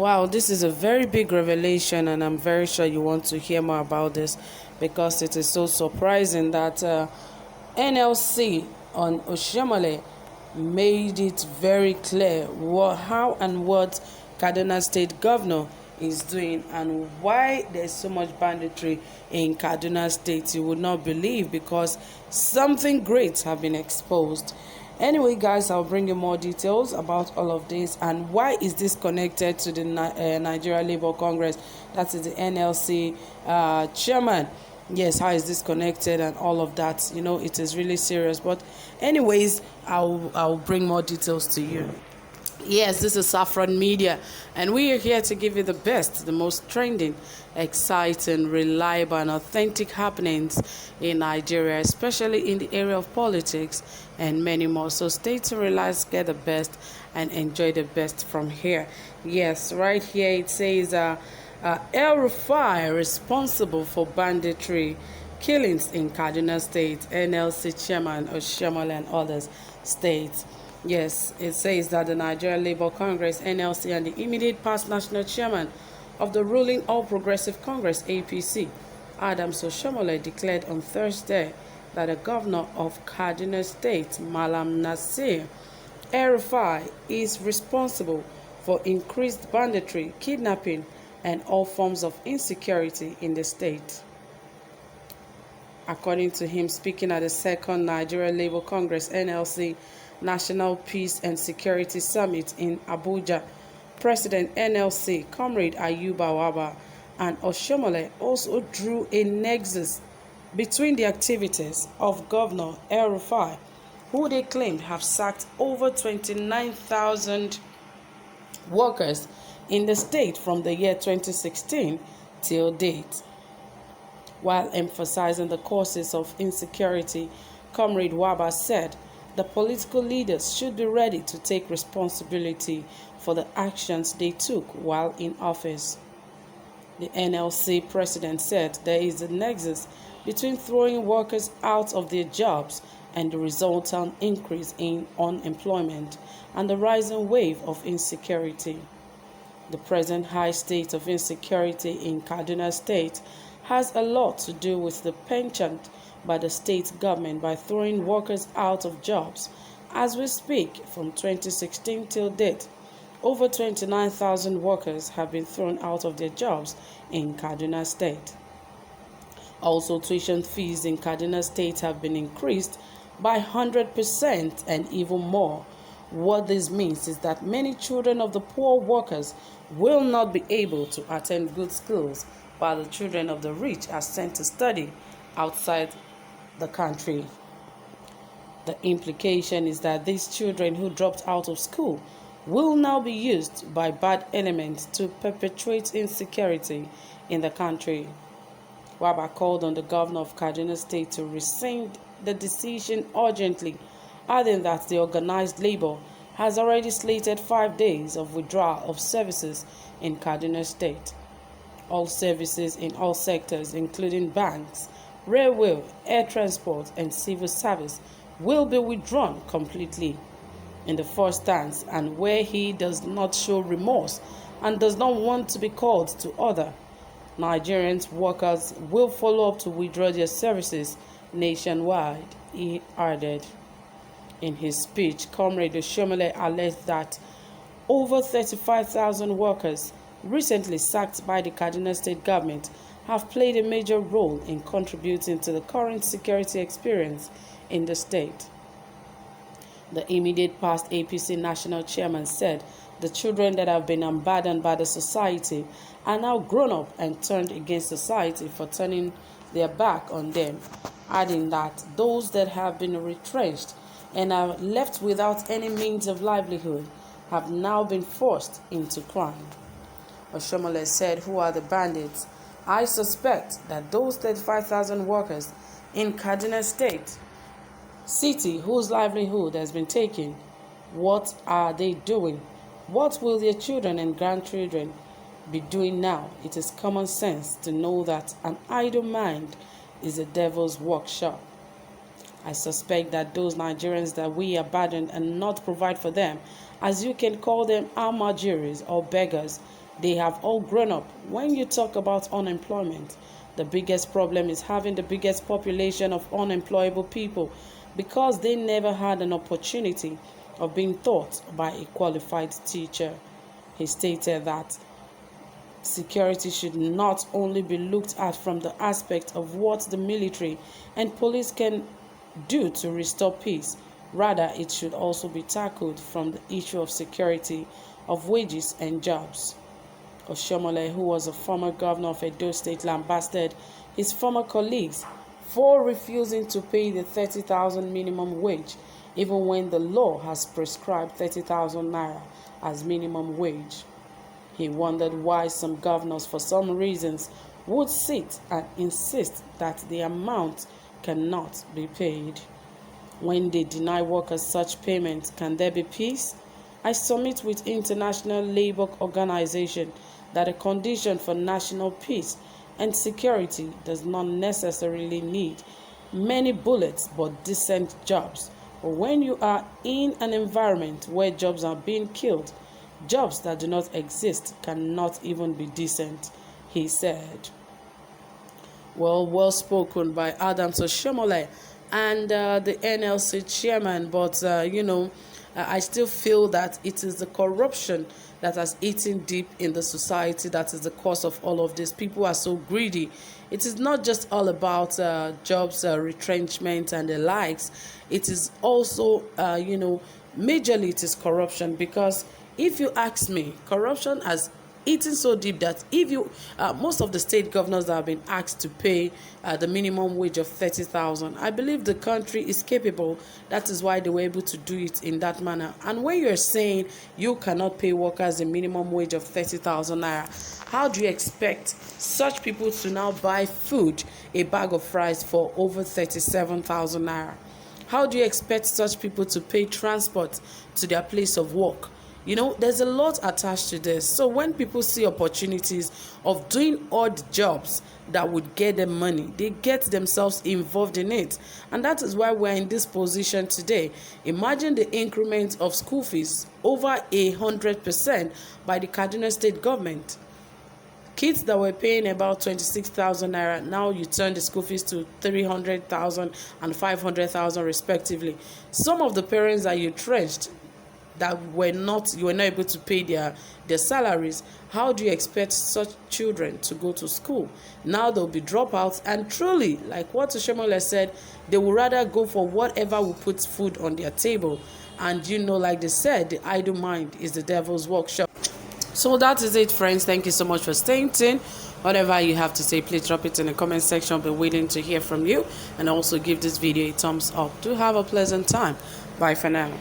Wow, this is a very big revelation, and I'm very sure you want to hear more about this because it is so surprising that NLC on Oshiomhole made it very clear how and what Kaduna State Governor is doing and why there's so much banditry in Kaduna State. You would not believe because something great have been exposed. Anyway, guys, I'll bring you more details about all of this and why is this connected to the Nigeria Labour Congress, that is the NLC chairman. Yes, how is this connected and all of that? You know, it is really serious. But anyways, I'll bring more details to you. Yes, this is Saffron Media, and we are here to give you the best, the most trending, exciting, reliable, and authentic happenings in Nigeria, especially in the area of politics and many more. So stay tuned, relax, get the best, and enjoy the best from here. Yes, right here it says El-Rufai responsible for banditry killings in Kaduna State, NLC chairman Oshiomhole and others states. Yes, it says that the Nigeria Labour Congress, NLC, and the immediate past national chairman of the ruling All Progressive Congress, APC, Adams Oshiomhole, declared on Thursday that the governor of Kaduna State, Malam Nasir El-Rufai, is responsible for increased banditry, kidnapping, and all forms of insecurity in the state. According to him, speaking at the second Nigeria Labour Congress, NLC, National Peace and Security Summit in Abuja, President NLC, Comrade Ayuba Wabba, and Oshiomhole also drew a nexus between the activities of Governor El-Rufai, who they claimed have sacked over 29,000 workers in the state from the year 2016 till date. While emphasizing the causes of insecurity, Comrade Wabba said the political leaders should be ready to take responsibility for the actions they took while in office. The NLC president said there is a nexus between throwing workers out of their jobs and the resultant increase in unemployment and the rising wave of insecurity. The present high state of insecurity in Kaduna State has a lot to do with the penchant by the state government by throwing workers out of jobs. As we speak, from 2016 till date, over 29,000 workers have been thrown out of their jobs in Kaduna State. Also, tuition fees in Kaduna State have been increased by 100% and even more. What this means is that many children of the poor workers will not be able to attend good schools, while the children of the rich are sent to study outside the country. The implication is that these children who dropped out of school will now be used by bad elements to perpetuate insecurity in the country. Wabba called on the governor of Kaduna State to rescind the decision urgently, adding that the organized labor has already slated 5 days of withdrawal of services in Kaduna State. All services in all sectors, including banks, railway, air transport, and civil service, will be withdrawn completely. In the first stance, and where he does not show remorse and does not want to be called to order, Nigerian workers will follow up to withdraw their services nationwide, he added. In his speech, Comrade Oshiomhole alleged that over 35,000 workers recently sacked by the Kaduna State government have played a major role in contributing to the current security experience in the state. The immediate past APC national chairman said the children that have been abandoned by the society are now grown up and turned against society for turning their back on them, adding that those that have been retrenched and are left without any means of livelihood have now been forced into crime. Oshiomhole said, "Who are the bandits? I suspect that those 35,000 workers in Kaduna State city whose livelihood has been taken, what are they doing? What will their children and grandchildren be doing now? It is common sense to know that an idle mind is a devil's workshop. I suspect that those Nigerians that we abandon and not provide for them, as you can call them almajiris or beggars, They have all grown up. When you talk about unemployment, the biggest problem is having the biggest population of unemployable people because they never had an opportunity of being taught by a qualified teacher. He stated that security should not only be looked at from the aspect of what the military and police can do to restore peace. Rather, it should also be tackled from the issue of security of wages and jobs. Oshiomhole, who was a former governor of Edo State, lambasted his former colleagues for refusing to pay the 30,000 minimum wage, even when the law has prescribed 30,000 naira as minimum wage. He wondered why some governors, for some reasons, would sit and insist that the amount cannot be paid. When they deny workers such payment, can there be peace? I submit with International Labour Organization that a condition for national peace and security does not necessarily need many bullets but decent jobs. But when you are in an environment where jobs are being killed, jobs that do not exist cannot even be decent, he said. Well spoken by Adams Oshiomhole and the NLC chairman, but I still feel that it is the corruption that has eaten deep in the society that is the cause of all of this. People are so greedy. It is not just all about jobs, retrenchment, and the likes. It is also, majorly it is corruption, because if you ask me, corruption has eaten so deep that if you most of the state governors that have been asked to pay the minimum wage of 30,000, I believe the country is capable. That is why they were able to do it in that manner. And when you're saying you cannot pay workers a minimum wage of 30,000 naira, how do you expect such people to now buy food, a bag of rice, for over 37,000 naira? How do you expect such people to pay transport to their place of work? There's a lot attached to this. So when people see opportunities of doing odd jobs that would get them money, they get themselves involved in it. And that is why we're in this position today. Imagine the increment of school fees over 100% by the Kaduna State government. Kids that were paying about 26,000 naira, now you turn the school fees to 300,000 and 500,000 respectively. Some of the parents are entrenched that you were not able to pay their salaries. How do you expect such children to go to school? Now there'll be dropouts, and truly, like what Oshiomhole said, they would rather go for whatever will put food on their table. And like they said, the idle mind is the devil's workshop. So that is it, friends. Thank you so much for staying tuned. Whatever you have to say, please drop it in the comment section. I'll be waiting to hear from you, and also give this video a thumbs up. Do have a pleasant time. Bye for now.